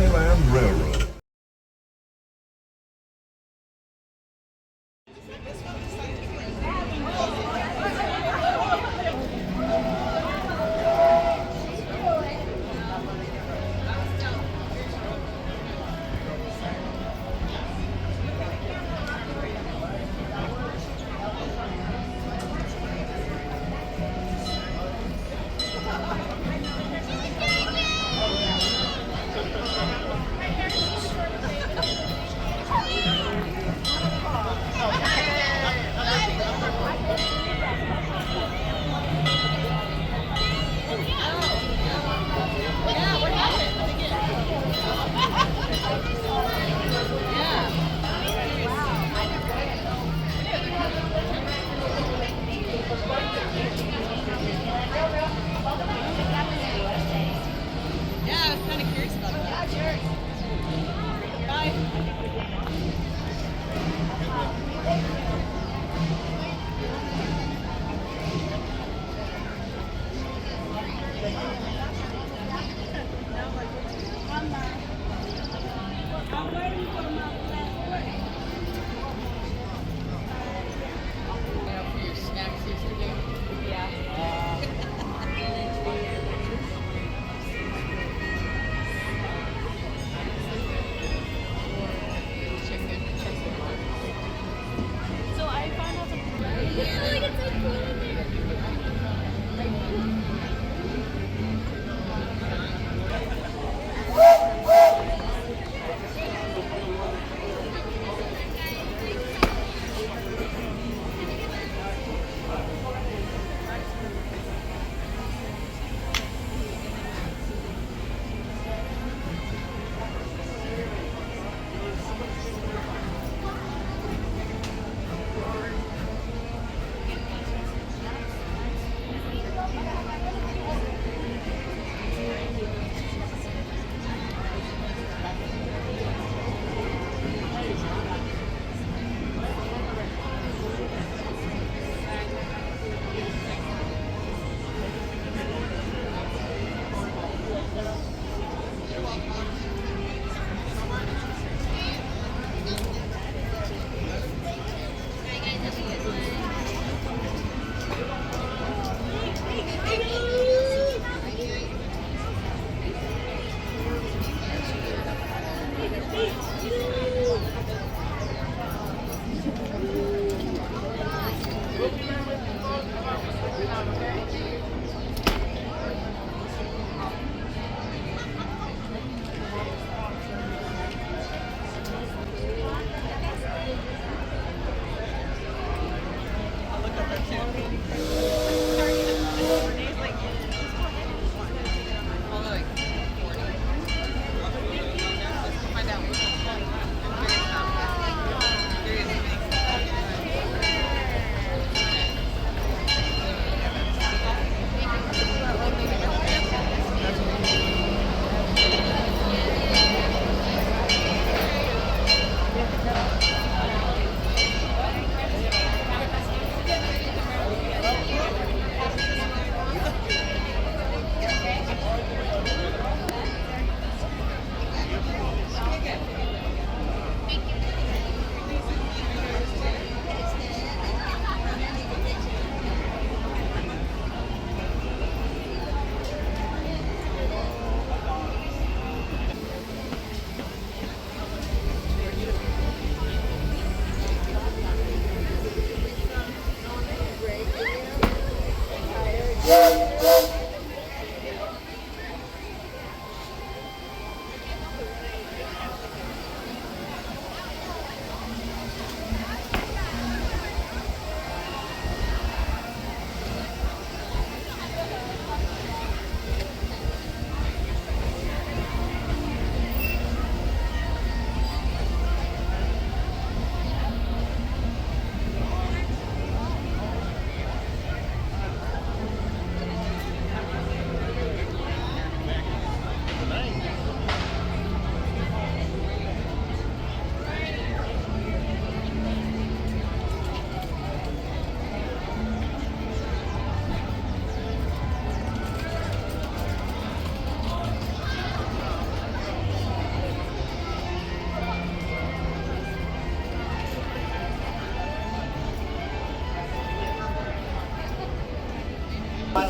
Disneyland Railroad.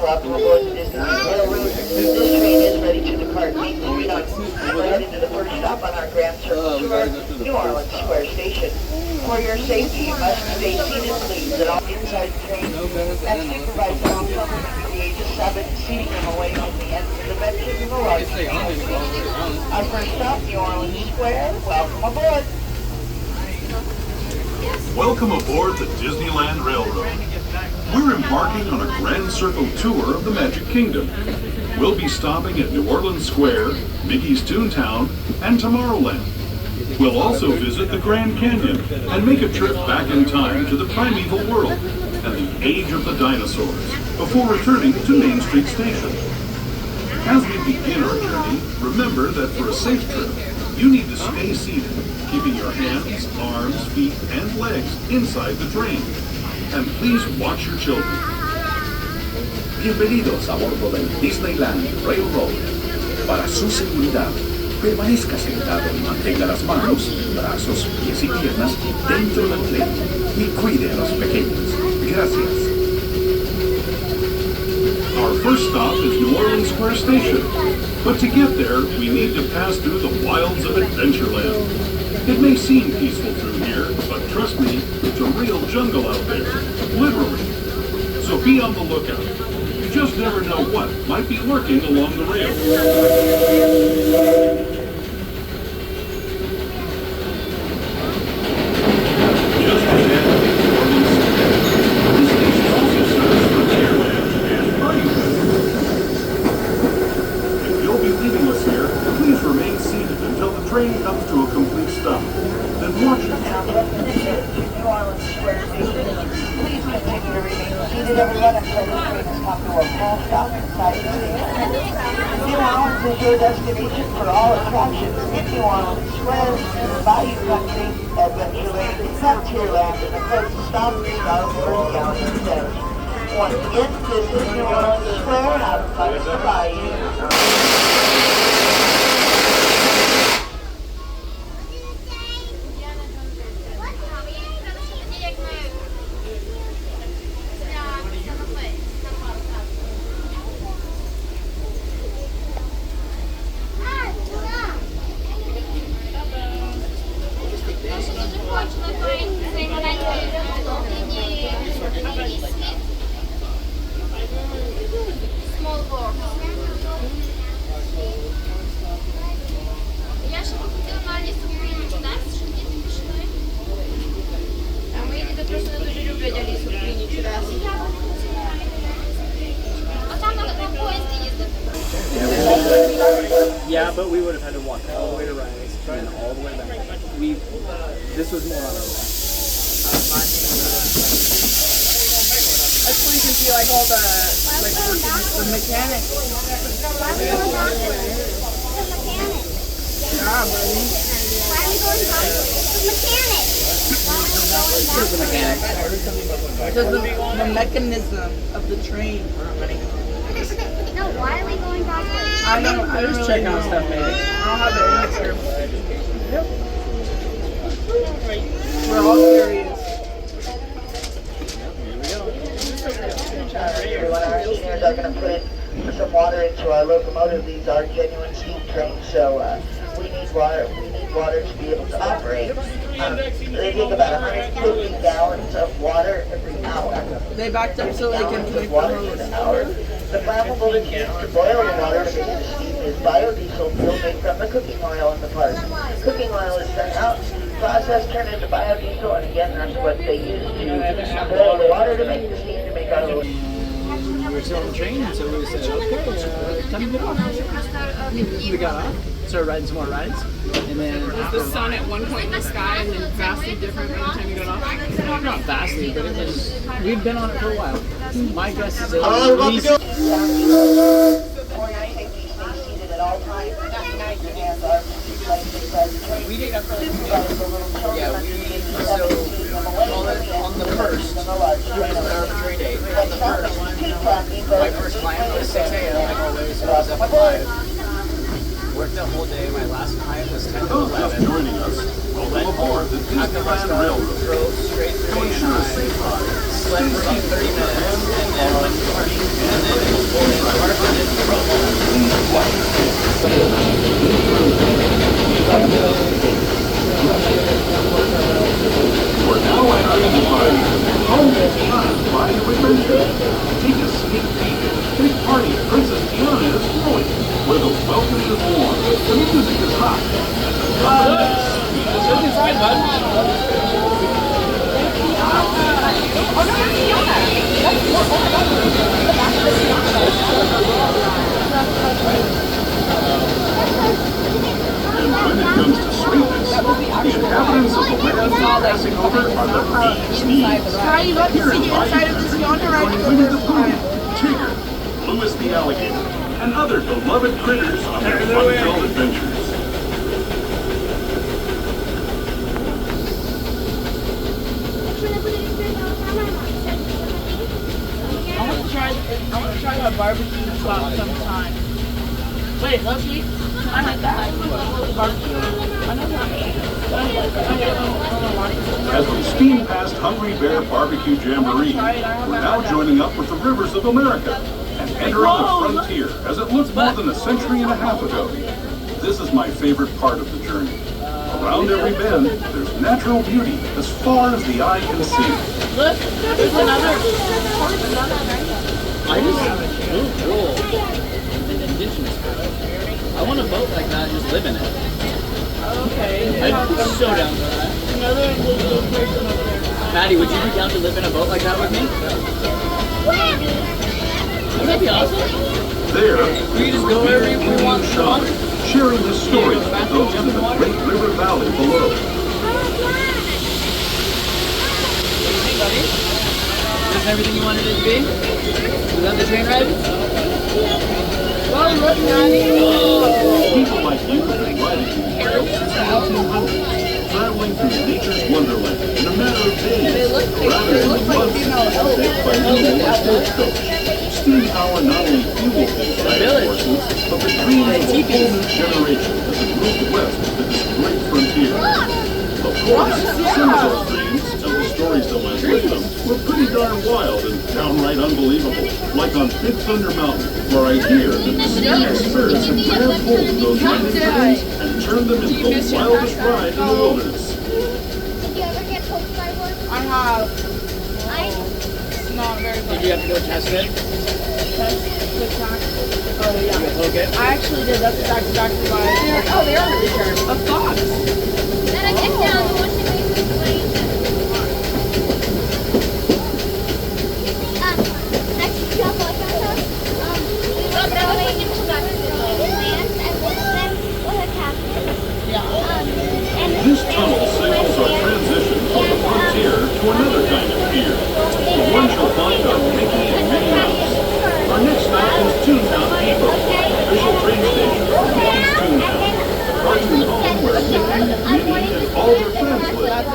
welcome aboard the Disneyland Railroad. This train is ready to depart Main Street on we're heading to the first stop on our Grand Circle Tour, New Orleans Square Station. For your safety, you must stay seated, please, at all inside the train, and supervise all children under the age of 7, seating them away from the ends of the benches in the large train. Our first stop, New Orleans Square. Welcome aboard. Welcome aboard the Disneyland Railroad. We're embarking on a Grand Circle tour of the Magic Kingdom. We'll be stopping at New Orleans Square, Mickey's Toontown, and Tomorrowland. We'll also visit the Grand Canyon and make a trip back in time to the primeval world and the age of the dinosaurs before returning to Main Street Station. As we begin our journey, remember that for a safe trip, you need to stay seated, keeping your hands, arms, feet, and legs inside the train. And please watch your children. Bienvenidos a bordo del Disneyland Railroad. Para su seguridad, permanezca sentado y mantenga las manos, brazos, pies y piernas dentro del tren y cuide a los pequeños. Gracias. Our first stop is New Orleans Square Station, but to get there, we need to pass through the wilds of Adventureland. It may seem peaceful through here, but trust me, it's a real jungle out there, literally. So be on the lookout. You just never know what might be lurking along the rails. Just ahead of New Orleans Square, this station also serves Frontierland and Partyland. If you'll be leaving us here, please remain seated until the train comes to a complete stop. Then watch it. Now, destination to New Orleans Square Station. Please continue to remain seated, everyone, until the train has come to a full stop inside the station. New Orleans is your destination for all attractions in New Orleans Square, Bayou Country, Adventureland, Frontierland, and the closest stop is our First Galleon Center. Once again, this is New Orleans Square, out of front of the Bayou. Yeah, but we would have had to walk all the way to Rise and then all the way back. This was more on our back. That's where you can see like all the mechanics. Why are we going backwards? The mechanic. Yeah, buddy. Why are we going backwards? The mechanic. Why are we going backwards? Because the mechanism of the train. No, why are we going backwards? I don't Just really check know. out stuff, maybe. I don't have the answer. We're all curious. Everyone, our engineers are going to put some water into our locomotive. These are genuine steam trains, so we need water. We need water to be able to operate. They take about 150 gallons of water every hour. They backed up so they can Gallons make of the water hose. for the hour. The flammable that's used to boil the water to make the steam is biodiesel fuel made from the cooking oil in the park. Cooking oil is then out, processed, turned into biodiesel, and again, that's what they use to boil the water to make the steam to make our oil. We were still on the train, and so we said, okay, time to get off. We got off, started riding some more rides, and then Was the sun at one point in the sky and then vastly different by the time you got off? not vastly, but it was, we'd been on it for a while. My guess is at least... Or your safety, stay seated at all times. And our We did up yeah, so on the first, it was an arbitrary date. On the first, my first climb was 6 a.m. like always, so I was up at 5. Worked the whole day. My last climb was 10 to Those 11. just joining us, welcome aboard the Disneyland Railroad. Drove straight through Ensure a safe ride. slept for about 30 minutes, and then Look inside, bud. When it comes to sweetness, the inhabitants of the land passing over are the bee's knees. How you got to see the inside of this JonRailVideos Winnie for the the first Pooh, time? Tigger, Louis the alligator, and other beloved critters on their fun-filled adventures. I want to try that barbecue spot sometime. Wait, let's eat. I like that. Barbecue. I know that. As we steam past Hungry Bear Barbecue Jamboree, we're now joining up with the rivers of America and entering the frontier as it looked more than a century and a half ago. This is my favorite part of the journey. Around every bend, there's natural beauty as far as the eye can see. Look, there's another. I just really cool. An indigenous person. I want a boat like that and just live in it. Okay. I'd be so down for that. Another indigenous person over there. Maddie, would you be down to live in a boat like that with me? Wouldn't that be awesome? There, We just go wherever we want. sharing his stories with those in the great river valley below. Hey, buddy. Is this everything you wanted it to be? Was that the train ride? Well, look, Maddie. People like you have been riding these trails since 1800, traveling through nature's wonderland in a matter of days, rather than months by using a stagecoach. Steam power not only fuels these riding horses, but the dreams of a whole new generation as it moved west to this great frontier. Of course, some of those dreams and the stories that went with them were pretty darn wild and downright unbelievable. Like on Big Thunder Mountain, where I hear that the mysterious spirits have grabbed hold of those riding trains and turned them into the wildest ride in the wilderness. Did you ever get poked by one? I have. I Not very Did much. you have to go test it? Oh, yeah. You poke it? I actually did. That's exactly why. Oh, they are returned. A fox. Gotta get down to Washington Place. Actually, jump like that. We were going into the land and then with a captain. Yeah. This tunnel signals our transition from the frontier to another kind of pier, the one you'll find on Mickey and Minnie Mouse. Our next stop is Toontown Depot, official train station for Mickey's Toontown, the cartoon home where Mickey, Minnie, and all their friends live.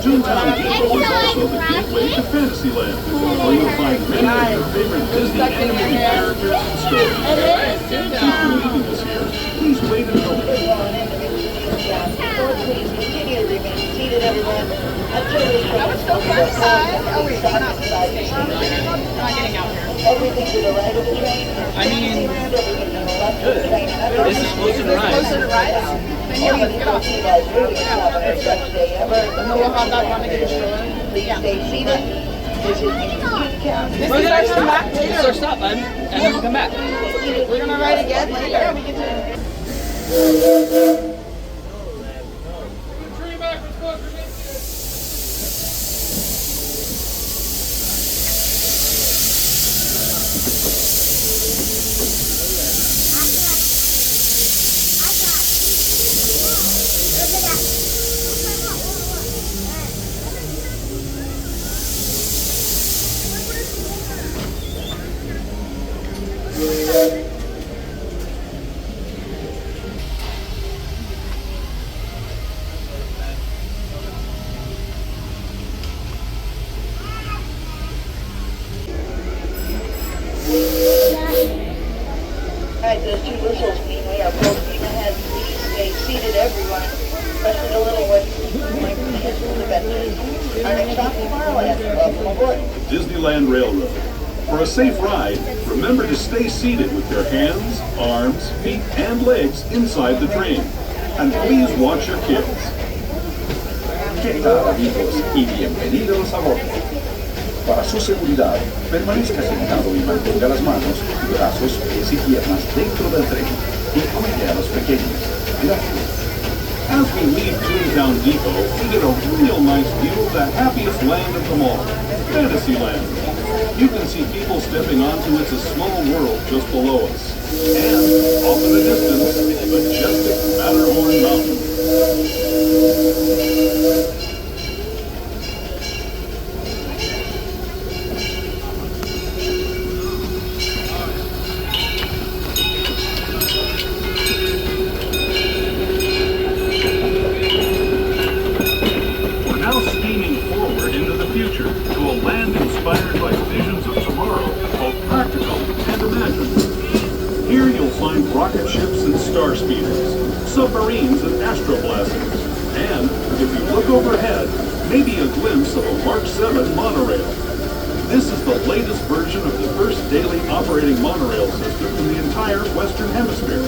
Toontown Depot is also the gateway to Fantasyland, where you'll find many of your favorite Disney animated characters and stories. If you're leaving us here, please wait until Please continue to remain seated, everyone, until we That was so fun inside. Oh, wait, we're not station. We're not getting out here. Everything to the right of the train. I mean, Everything to the left of the train. this is closer to ride. Closer to ride? Then you can get off. You guys really have a best day ever. And then we'll have that one to get a stroller. Please stay seated. This is Toontown. We're gonna come back This is later. our stop, bud. And then we'll come back. We're gonna ride again later. We get to. Alright, those two whistles mean we are full steam ahead. Please stay seated, everyone, especially the little ones. My kids will adventures. Our next stop, Tomorrowland. Welcome aboard. Disneyland Railroad. For a safe ride, remember to stay seated with your hands, arms, feet, and legs inside the train. And please watch your kids. ¿Qué tal, amigos? Y bienvenidos a bordo. Para su seguridad, permanezca sentado y mantenga las manos, brazos, pies y piernas dentro del tren y cuide a los pequeños. Gracias. As Once we leave Toontown Depot, we get a real nice view of the happiest land of them all, Fantasyland. You can see people stepping onto It's a Small World just below us. And, off in the distance, majestic Matterhorn Mountain. Rocket ships and star speeders, submarines and astroblasters, and, if you look overhead, maybe a glimpse of a Mark 7 monorail. This is the latest version of the first daily operating monorail system in the entire Western Hemisphere,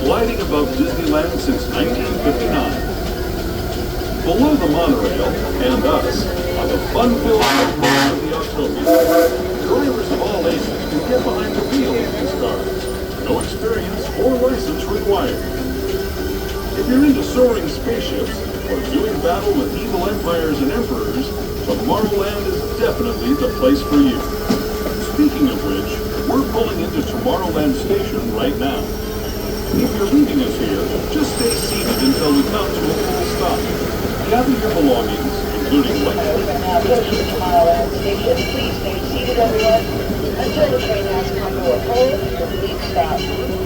gliding above Disneyland since 1959. Below the monorail, and us, are the fun-filled airplanes of the Autopians. Drivers of all ages can get behind the wheel of these cars. No experience or license required. If you're into soaring spaceships or doing battle with evil empires and emperors, Tomorrowland is definitely the place for you. Speaking of which, we're pulling into Tomorrowland Station right now. If you're leaving us here, just stay seated until we come to a full stop. Gather your belongings, including what Approaching Tomorrowland Station, please stay seated, everyone, until the train has come to a full, complete stop.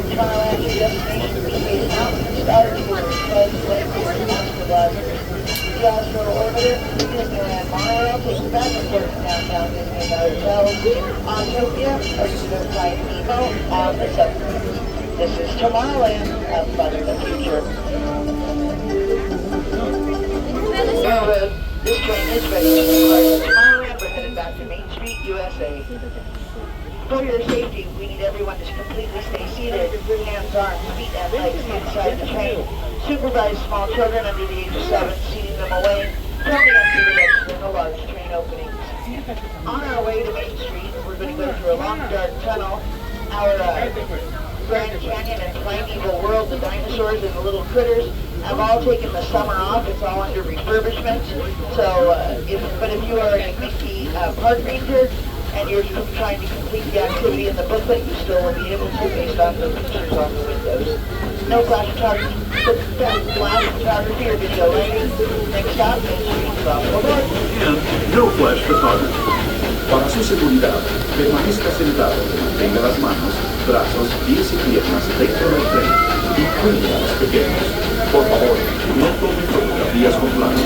Tomorrowland is destination for Space Mountain, Star Tours, Buzz, Lightyear, Monster Blaster, the Astro Orbiter, Disneyland Monorail, takes you back and forth to downtown Disneyland Hotels, Autopia, Arctic Flight Nemo, on the submarine. This is Tomorrowland, have fun in the future. Railroad, this train is ready to depart from Tomorrowland. We're headed back to Main Street, USA. For your safety, we need everyone to completely stay seated, hands, arms, feet, and legs inside the train. Supervise small children under the age of 7, seating them away from the empty direction in the large train openings. On our way to Main Street, we're going to go through a long, dark tunnel. Our Grand Canyon and Primeval World, the dinosaurs and the little critters, have all taken the summer off. It's all under refurbishment. So, if you are a Mickey park ranger, and you're trying to complete the activity in the booklet, you still will be able to based on the pictures on the windows. No flash photography or video lighting. Next stop, Main Street, Buffalo. And no flash photography. Para su seguridad, permanezca sentado y mantenga las manos, brazos, pies y piernas dentro del tren y cuide a los pequeños. Por favor, no tome fotografías con flash.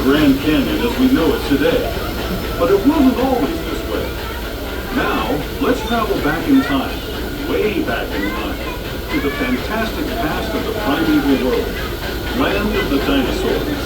Grand Canyon as we know it today. But it wasn't always this way. Now, let's travel back in time, way back in time, to the fantastic past of the primeval world, land of the dinosaurs.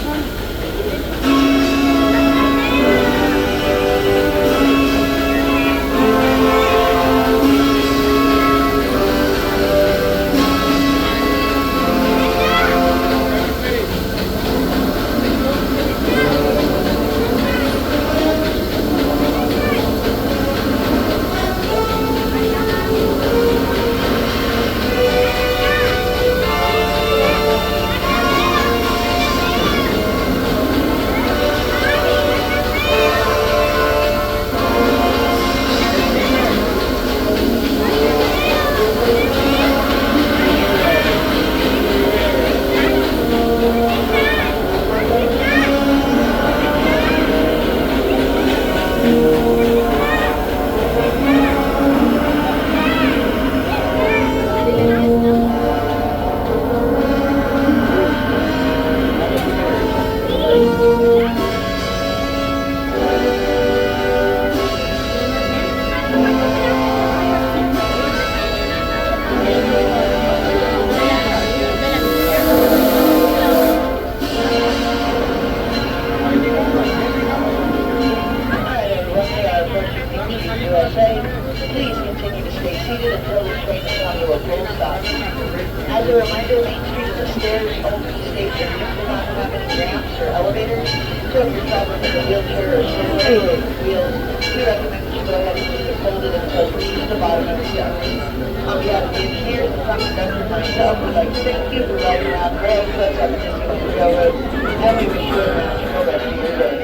reminder, Main Street is a stairs-only station. It does not have any ramps or elevators. So if you're traveling with a wheelchair or stroller or with wheels, we recommend that you go ahead and keep it folded until we reach the bottom of the steps. On behalf of the engineers, the front conductor, and myself, we'd like to thank you for riding around rail clips on the Disneyland Railroad, and we wish you a magical rest of your day.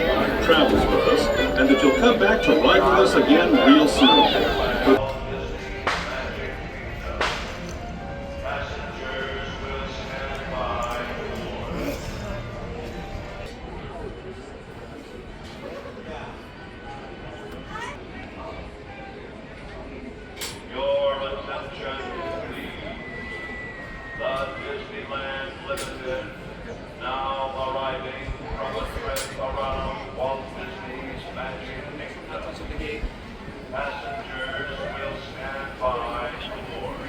Travels with us, and that you'll come back to ride with us again real soon. Your attention, please. The Disneyland Limited now arriving from a trip around Walt Disney's Magic Kingdom. Passengers will stand by to board.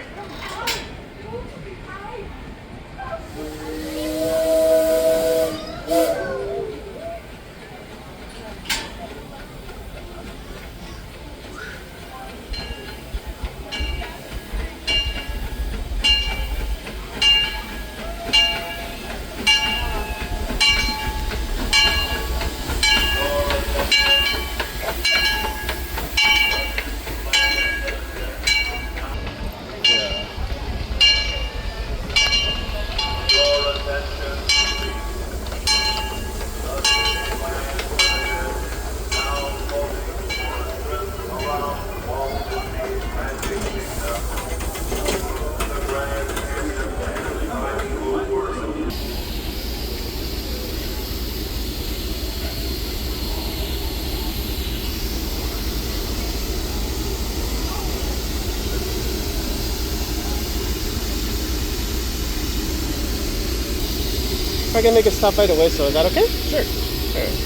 Your attention, please. The Disneyland Limited now loading for a trip around Walt Disney's Magic Kingdom. The Grand Canyon Family World. I can make a stop right away, so is that okay? Sure. Alright.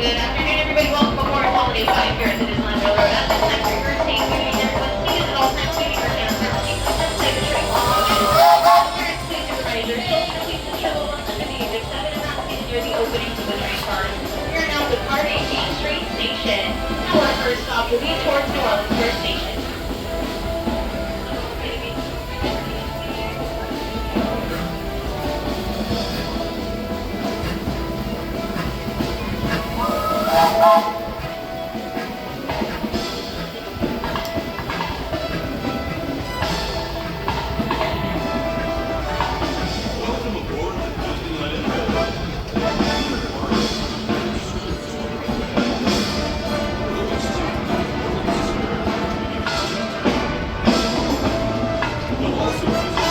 Good afternoon, everybody. Welcome aboard Holliday here at the Disneyland Railroad. At this time, for your safety, everyone, please at all times keep your hands on the seats and play the train. Parents, please get ready. There's children, please ensure the ones under the age of 7 and not seated near the openings of the train cars. We are now departing Main Street Station. Now our first stop will be towards New Orleans Square Station. Welcome aboard the Disneyland Railroad. We'll also visit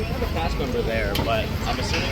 We have a cast member there, but I'm assuming.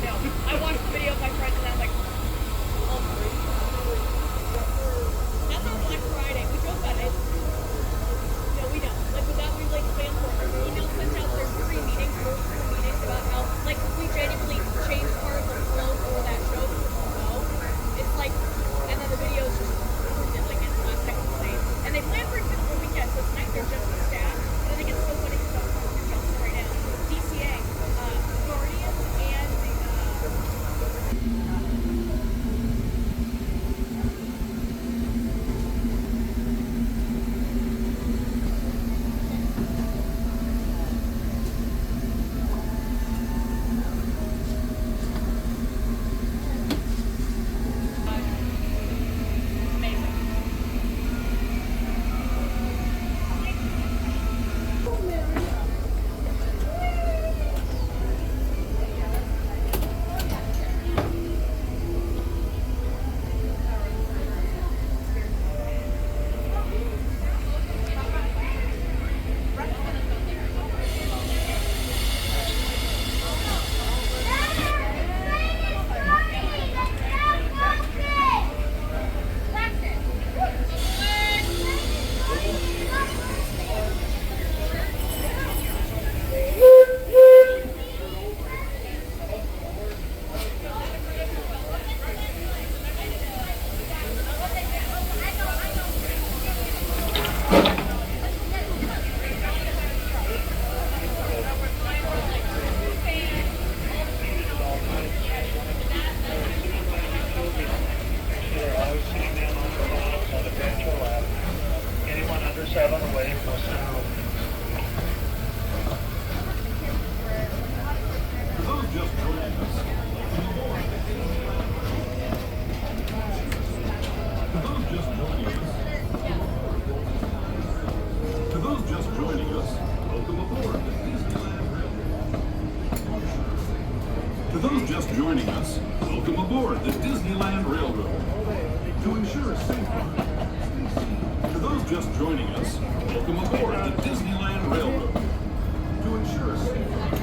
No, I watched the video of my friends and I was like, oh, that's our Black Friday. We joke about it. No, we don't. Like, with that, we like plan for email sent out. There's 3 meetings, multiple meetings about how, like, we genuinely changed part of the flow for that show. No, it's like, and then the videos just proved it, like, it's last second the same. And they plan for it for the weekend, so tonight they're just the staff. And I think it's so funny because I'm telling right now, DCA, Guardians, and Anyone under 7 away from sound. For those just joining us, welcome aboard the Disneyland Railroad. To those just joining us, welcome aboard the Disneyland Railroad. To ensure a safe ride, to those just joining us, welcome aboard the Disneyland Railroad. To ensure a safe ride.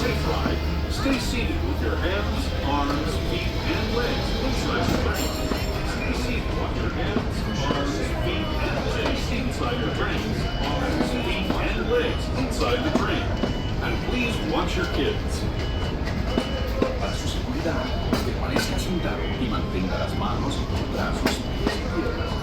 safe ride, stay seated with your hands, arms, feet, and legs inside the train. Stay seated with your hands, arms, feet, and legs inside your trains. Arms, feet, and legs inside the train. And please watch your kids. Para su seguridad, permanezca sentado y mantenga las manos, brazos, pies y piernas.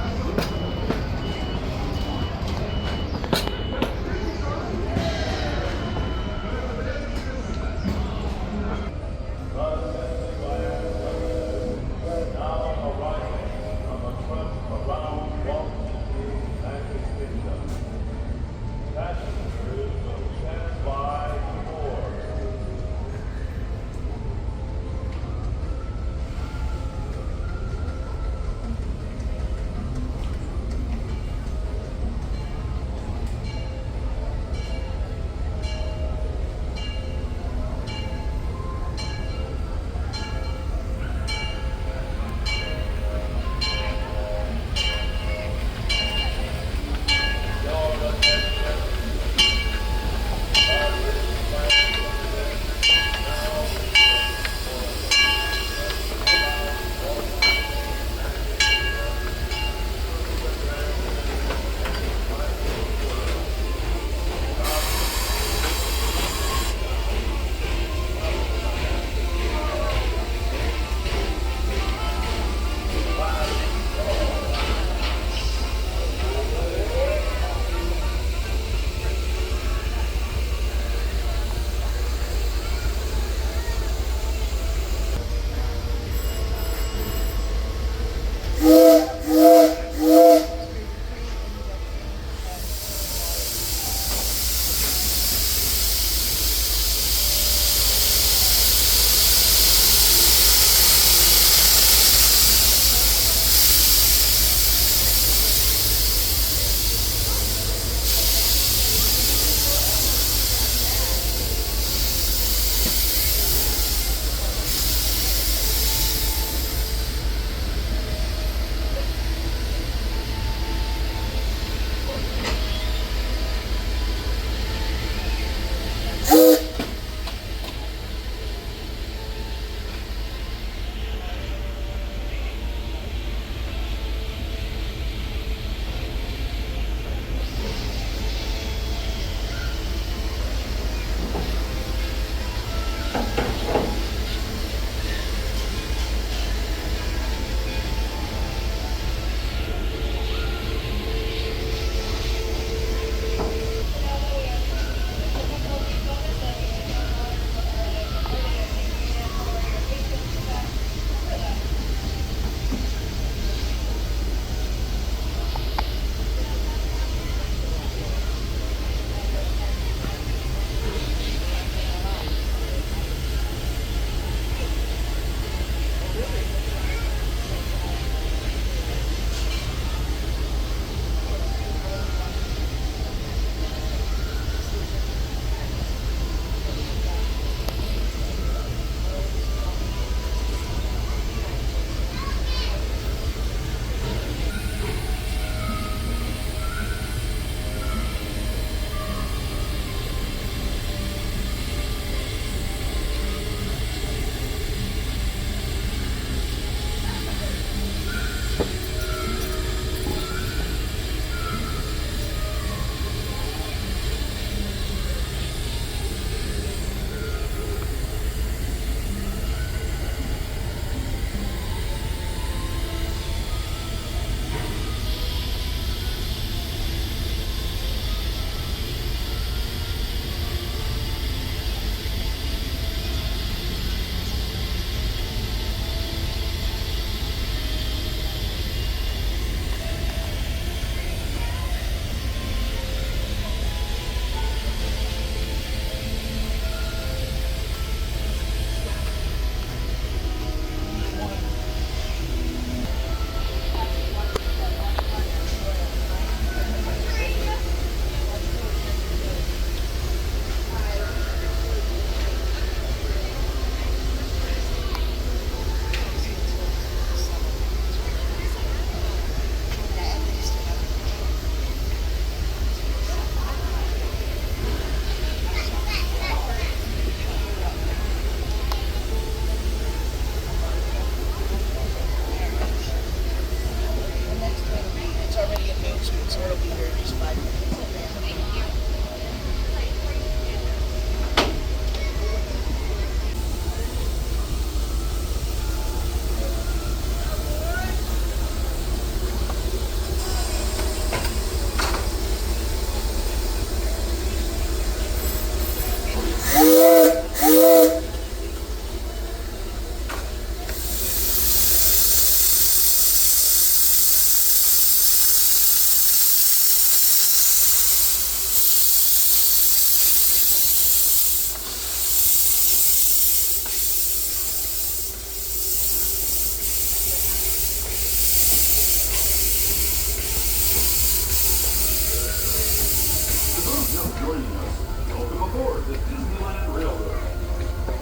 aboard the Disneyland Railroad.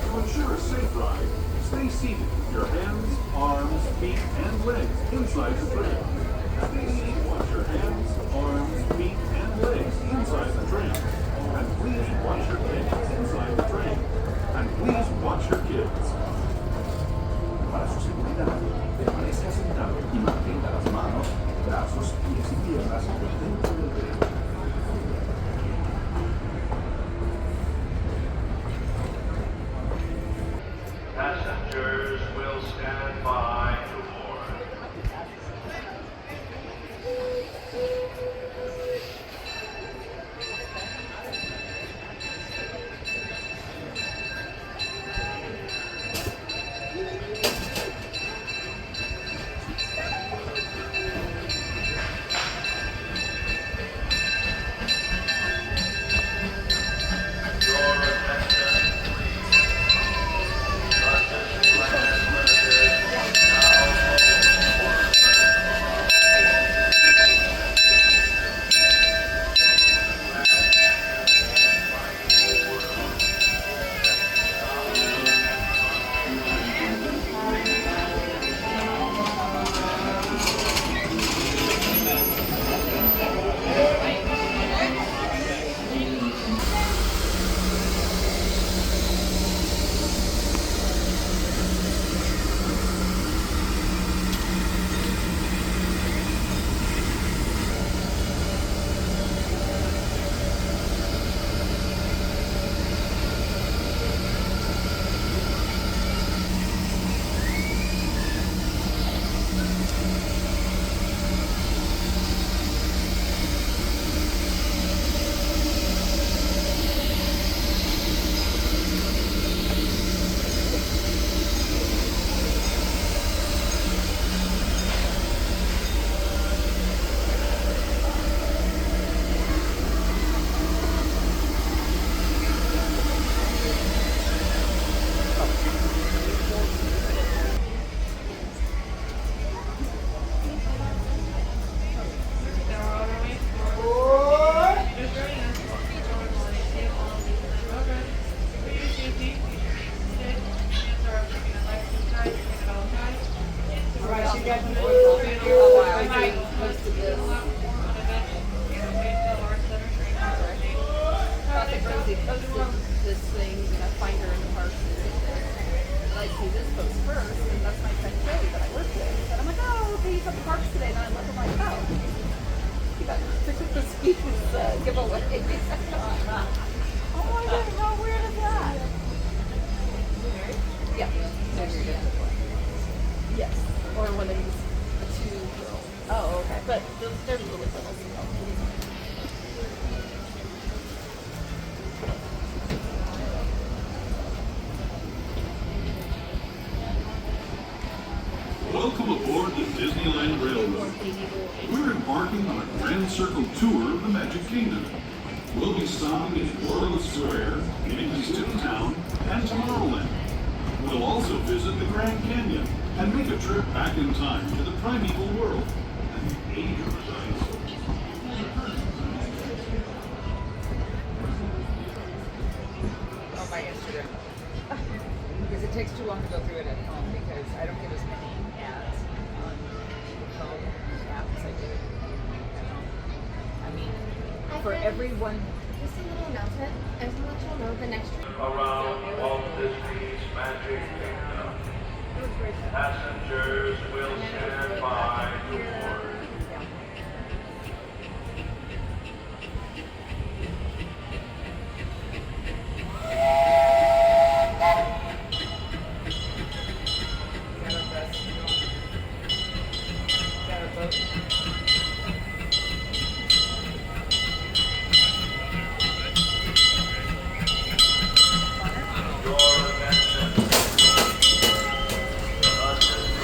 To ensure a safe ride, stay seated with your hands, arms, feet, and legs inside the train. Stay seated, watch your hands, arms, feet, and legs inside the train. And please watch your kids inside the train. And please watch your kids. Para su seguridad, permanezca sentado y mantenga las manos, brazos, pies y piernas dentro del tren. Passengers will stand by to board. Your attention, please. Disneyland Limited This thing, and I find her in the park. And I see this post first, and that's my friend Joey that I work with. And I'm like, oh, okay, he's at the parks today. And I look at my phone. He got the speakers giveaway. Oh my God, how weird is that? Yeah. Yes. Or one of these two girls. Oh, okay. But they're little girls. Welcome aboard the Disneyland Railroad. We're embarking on a grand circle tour of the Magic Kingdom. We'll be stopping at New Orleans Square, Mickey's Toontown, and Tomorrowland. We'll also visit the Grand Canyon and make a trip back in time to the primeval world and the age of the dinosaurs. On my Instagram. Because it takes too long to go through it at home because I don't get as many ads on the phone app as I do at home. I mean, for everyone. Just a little announcement. I just want to let you all know the next trip. around Walt Disney's Magic Kingdom. Passengers will stand by to board.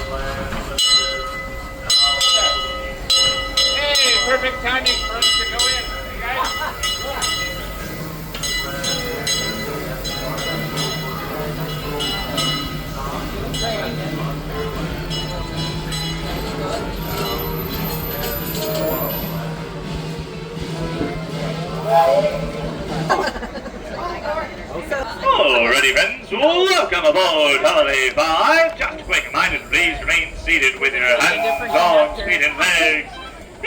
Disneyland Limited now Alrighty, friends, welcome aboard Holliday 5. Just a quick reminder to please remain seated with your hands, arms, feet, and legs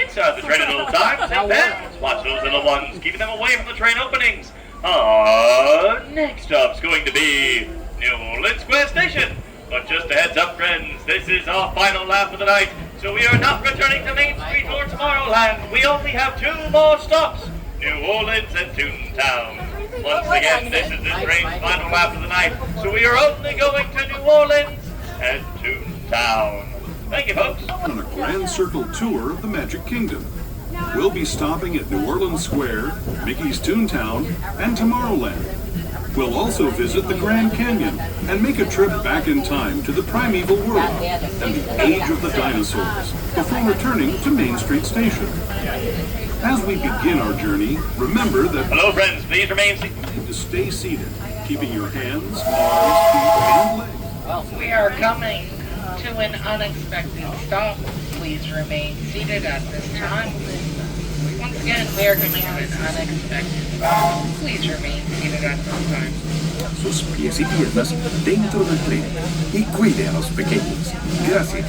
inside the train at all times. Take that. Watch those little ones, keeping them away from the train openings. Next stop's going to be New Orleans Square Station. But just a heads up, friends, this is our final lap of the night, so we are not returning to Main Street or Tomorrowland. We only have 2 more stops, New Orleans and Toontown. Once again, this is this train's final lap of the night, so we are only going to New Orleans and Toontown. Thank you, folks. On a grand circle tour of the Magic Kingdom. We'll be stopping at New Orleans Square, Mickey's Toontown, and Tomorrowland. We'll also visit the Grand Canyon and make a trip back in time to the primeval world and the age of the dinosaurs before returning to Main Street Station. As we begin our journey, remember that... Hello, friends. Please remain seated. To stay seated, keeping your hands, arms, feet, and legs. Well, we are coming to an unexpected stop. Please remain seated at this time. Once again, we are coming to an unexpected stop. Please remain seated at this time. Sus pies y piernas dentro del tren y cuide a los pequeños. Gracias.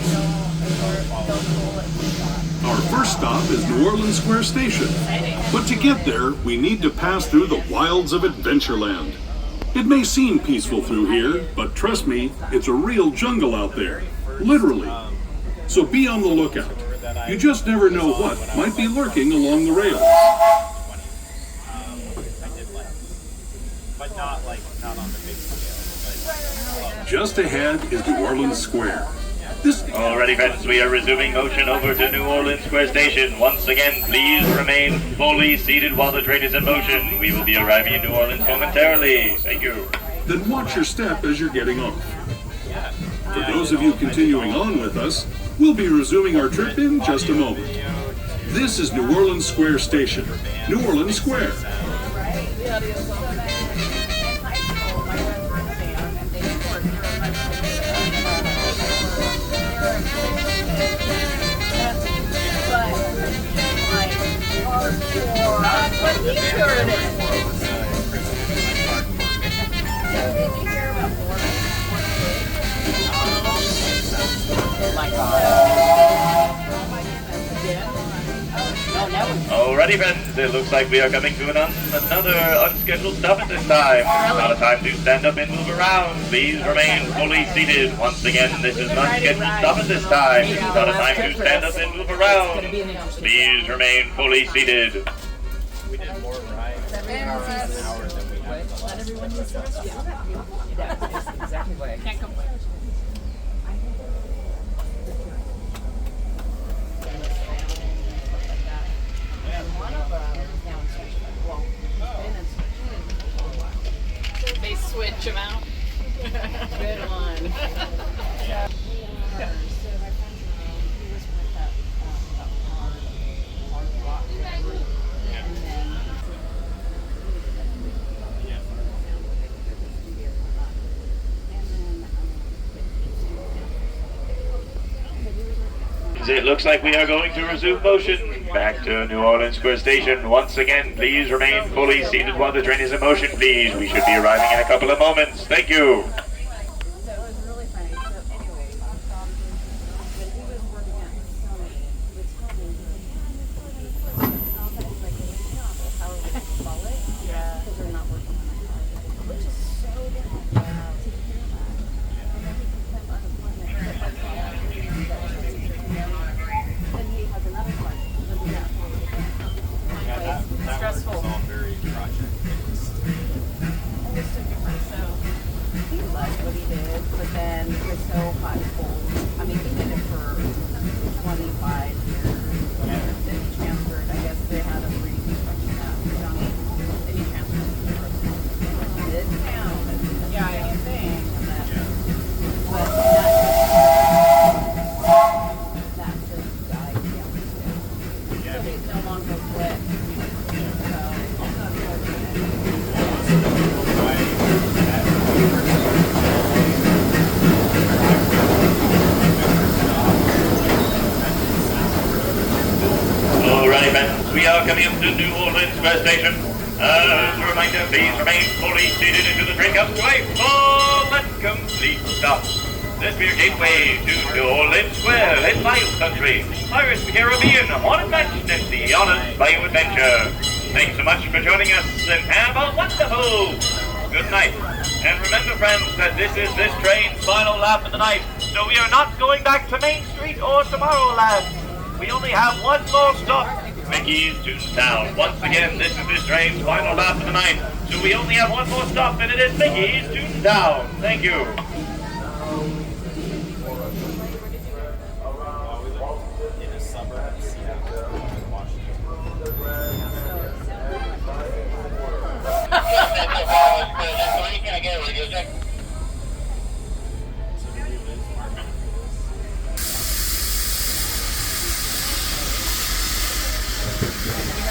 Our first stop is New Orleans Square Station. But to get there, we need to pass through the wilds of Adventureland. It may seem peaceful through here, but trust me, it's a real jungle out there. Literally. So be on the lookout. You just never know what might be lurking along the rails. Just ahead is New Orleans Square. Alrighty, friends, we are resuming motion over to New Orleans Square Station. Once again, please remain fully seated while the train is in motion. We will be arriving in New Orleans momentarily. Thank you. Then watch your step as you're getting off. For those of you continuing on with us, we'll be resuming our trip in just a moment. This is New Orleans Square Station. New Orleans Square. But he's sure it is. Oh my God. Alrighty, friends, it looks like we are coming to another unscheduled stop at this time. Not a time to stand up and move around. Please remain fully seated. Once again, this is an unscheduled stop at this time. This is not a time to stand up and move around. Please remain fully seated. We did more rides an hour than we had the last one. That's exactly what I can't complain. They switch them out. Good one. Yeah. It looks like we are going to resume motion back to New Orleans Square Station. Once again, please remain fully seated while the train is in motion, please. We should be arriving in a couple of moments. Thank you. We are coming up to New Orleans Square Station. As a reminder, please remain fully seated until the train comes to a full and complete stop. This be your gateway to New Orleans Square in Bayou Country, Pirates of the Caribbean, Haunted Mansion, and the Honest Bayou Adventure. Thanks so much for joining us, and have a wonderful good night. And remember, friends, that this is this train's final lap of the night, so we are not going back to Main Street or Tomorrowland. We only have one more stop, Mickey's Toontown. Once again, this is this train's final lap of the night, so we only have one more stop, and it is Mickey's Toontown. Thank you.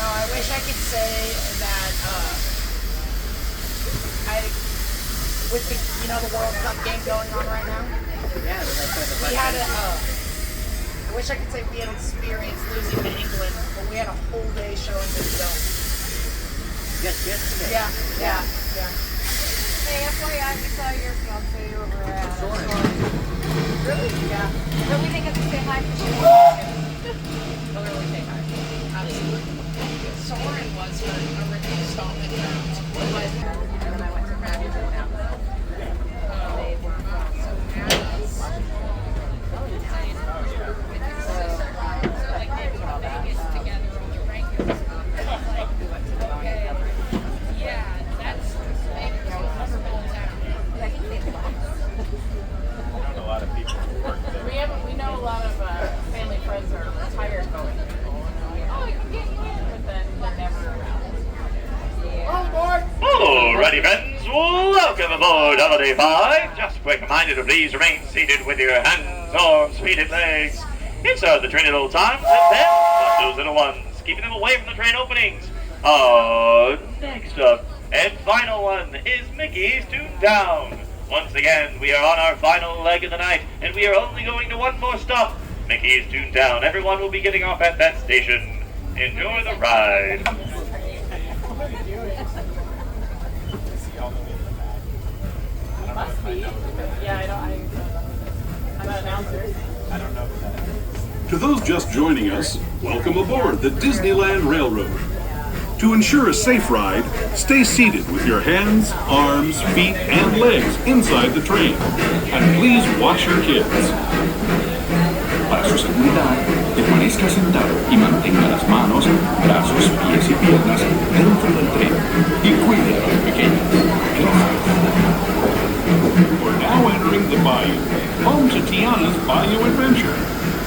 I wish I could say that with the the World Cup game going on right now. Yeah, we had I wish I could say we had experienced losing to England, but we had a whole day showing this film. Yesterday. Yeah. Hey, FYI, we saw your fiance over at Soren. Really? Yeah. But we didn't get to say hi for sure. Totally say hi. Absolutely. Soren was her original installment and then I went to Madison now. They were so A lot of people who work there. We know a lot of family friends are retired going. Oh, I can get you in, but then they're never around. Alrighty, friends, welcome aboard Holiday 5. Just a quick reminder to please remain seated with your hands, arms, feet, and legs inside the train at all times, and then watch those little ones, keeping them away from the train openings. Next up and final one is Mickey's Toontown. Once again, we are on our final leg of the night, and we are only going to one more stop, Mickey's Toontown. Everyone will be getting off at that station. Enjoy the ride. Must be. Yeah, I'm an announcer. I don't know who that is. To those just joining us, welcome aboard the Disneyland Railroad. To ensure a safe ride, stay seated with your hands, arms, feet, and legs inside the train. And please watch your kids. Para su seguridad, permanezca sentado y mantenga las manos, brazos, pies y piernas dentro del tren y cuide a los pequeños. Gracias. We're now entering the Bayou, home to Tiana's Bayou Adventure.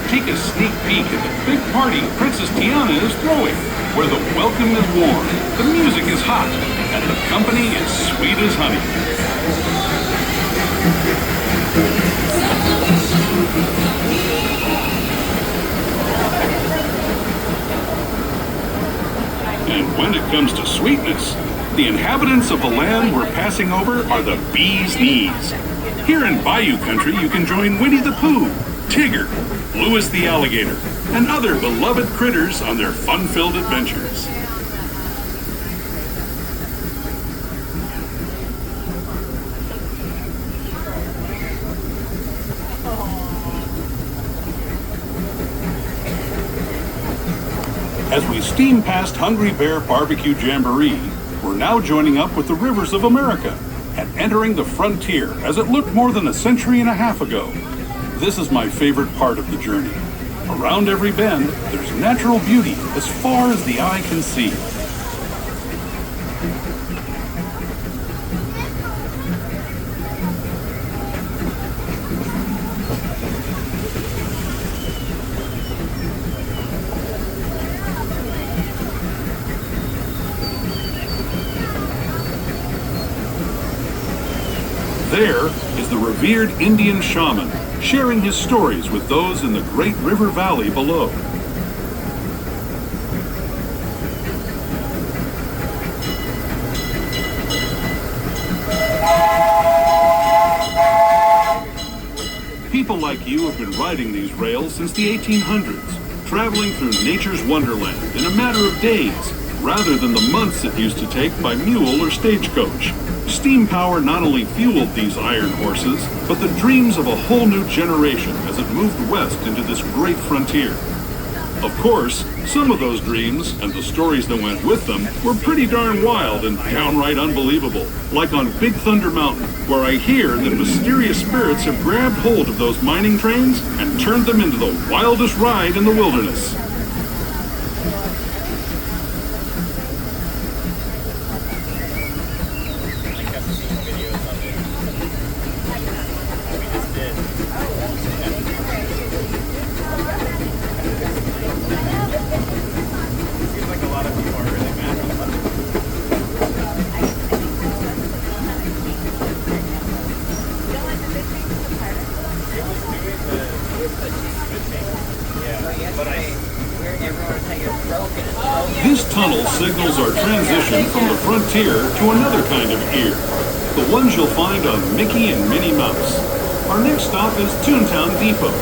Take a sneak peek at the big party Princess Tiana is throwing, where the welcome is warm, the music is hot, and the company is sweet as honey. And when it comes to sweetness, the inhabitants of the land we're passing over are the bee's knees. Here in Bayou Country, you can join Winnie the Pooh, Tigger, Louis the Alligator, and other beloved critters on their fun-filled adventures. As we steam past Hungry Bear Barbecue Jamboree, we're now joining up with the Rivers of America and entering the frontier as it looked more than a century and a half ago. This is my favorite part of the journey. Around every bend, there's natural beauty as far as the eye can see. There is the revered Indian shaman, sharing his stories with those in the great river valley below. People like you have been riding these rails since the 1800s, traveling through nature's wonderland in a matter of days, rather than the months it used to take by mule or stagecoach. Steam power not only fueled these iron horses, but the dreams of a whole new generation as it moved west into this great frontier. Of course, some of those dreams, and the stories that went with them, were pretty darn wild and downright unbelievable. Like on Big Thunder Mountain, where I hear that mysterious spirits have grabbed hold of those mining trains and turned them into the wildest ride in the wilderness. This tunnel signals our transition from the frontier to another kind of ear, the ones you'll find on Mickey and Minnie Mouse. Our next stop is Toontown Depot,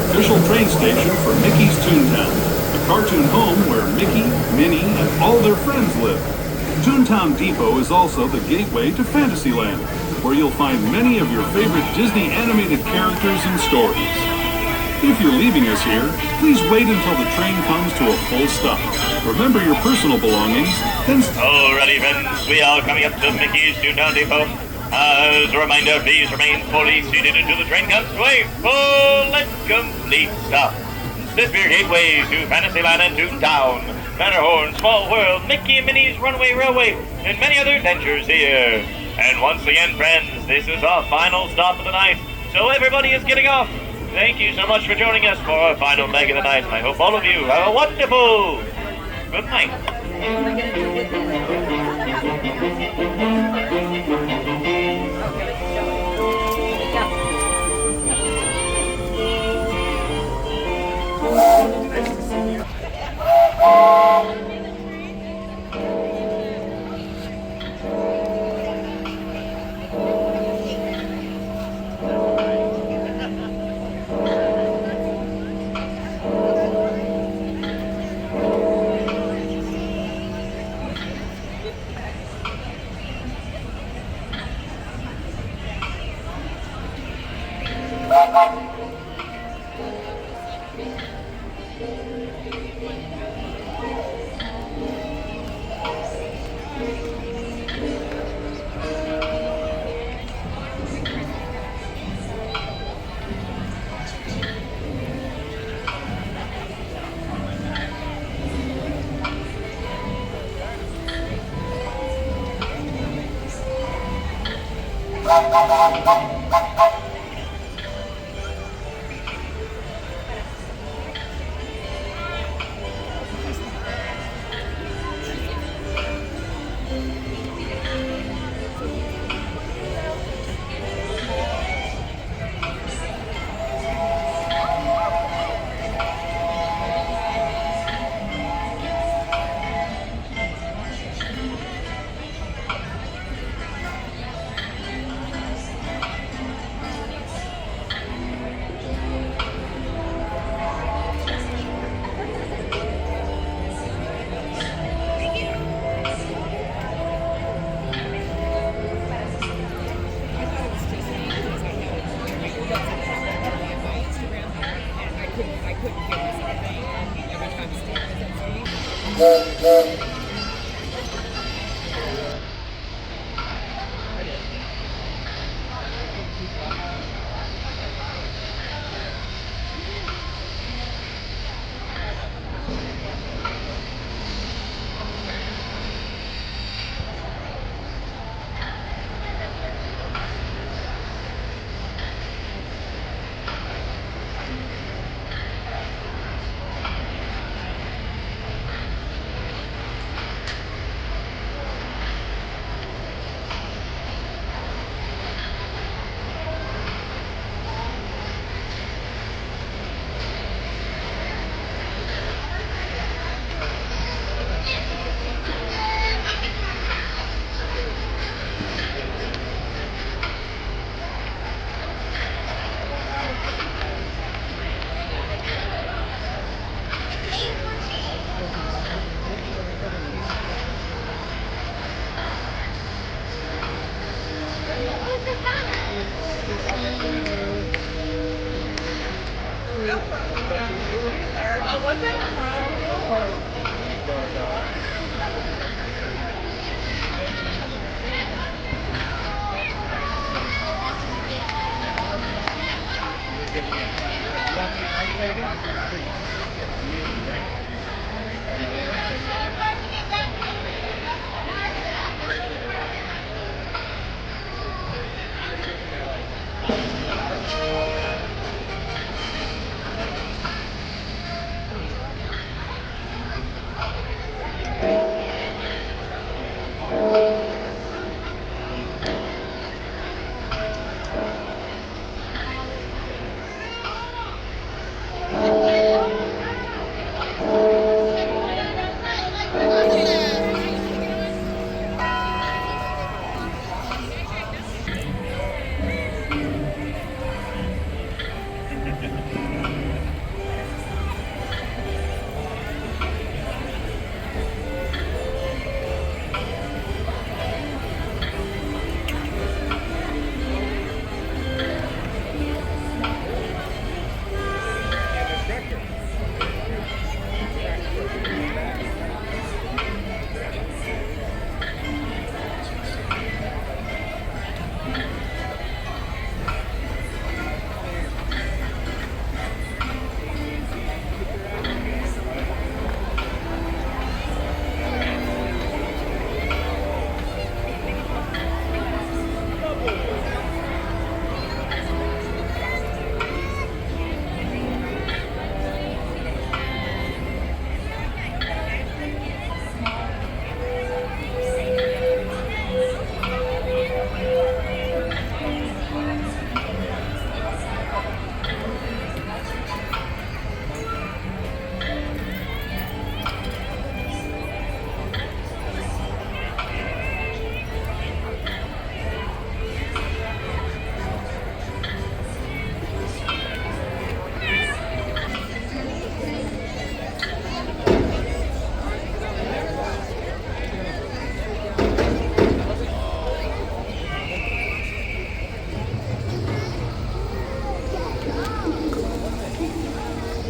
official train station for Mickey's Toontown, the cartoon home where Mickey, Minnie, and all their friends live. Toontown Depot is also the gateway to Fantasyland, where you'll find many of your favorite Disney animated characters and stories. If you're leaving us here, please wait until the train comes to a full stop. Remember your personal belongings, then... Alrighty, friends, we are coming up to Mickey's Toontown Depot. As a reminder, please remain fully seated until the train comes to a full and complete stop. This is your gateway to Fantasyland and Toontown, Matterhorn, Small World, Mickey and Minnie's Runaway Railway, and many other adventures here. And once again, friends, this is our final stop of the night, so everybody is getting off. Thank you so much for joining us for our final leg of the night. I hope all of you have a wonderful good night.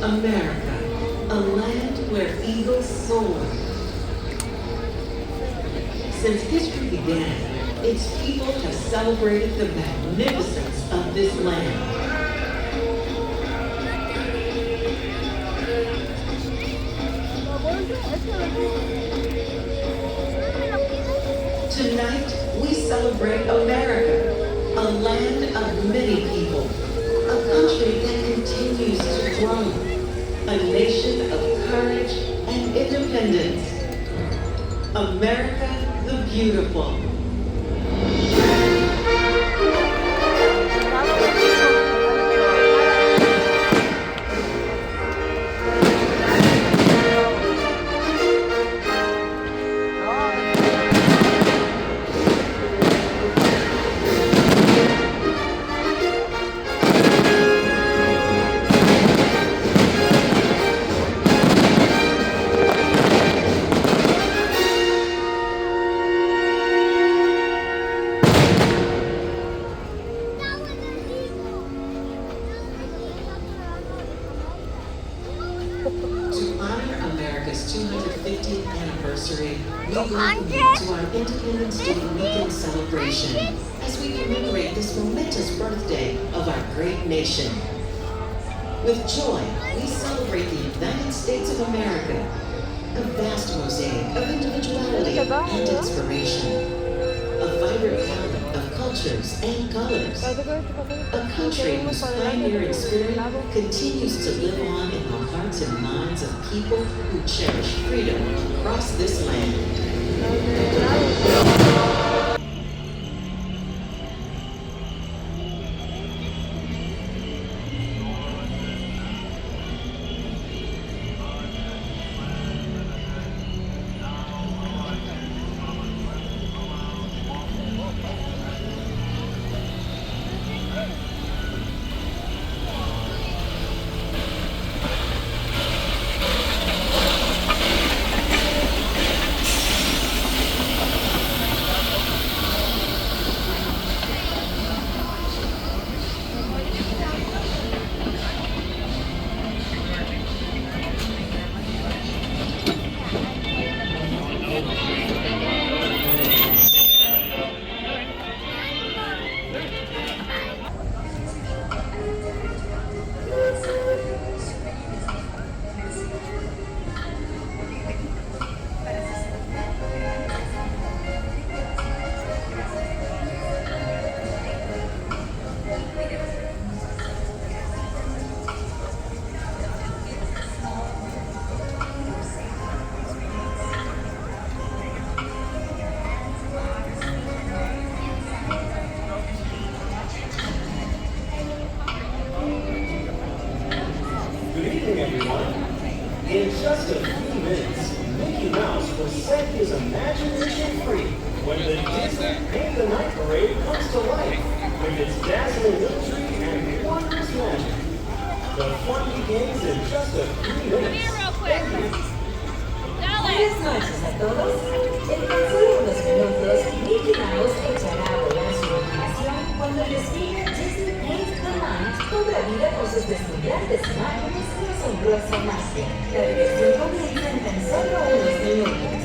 America, a land where eagles soar. Since history began, its people have celebrated the magnificence of this land. Tonight, we celebrate America, a land of many people, a country that continues to grow, a nation of courage and independence. America the Beautiful. To honor America's 250th anniversary, we welcome you to our Independence Day weekend celebration as we commemorate this momentous birthday of our great nation. With joy, we celebrate the United States of America, a vast mosaic of individuality and inspiration, a vibrant palette of cultures and colors, a country whose pioneering spirit continues to live on in the hearts and minds of people who cherish freedom across this land. just a few minutes, Mickey Mouse will set his imagination free when the Disney Paint the Night Parade comes to life with its dazzling imagery and wondrous magic. The fun begins in just a few minutes. Buenas noches a todos. En tan solo unos minutos, Mickey Mouse echará a volar su imaginación cuando el desfile Disney Paint the Night cobra vida con sus deslumbrantes imágenes y asombrosa magia. La diversión comienza en tan solo unos minutos.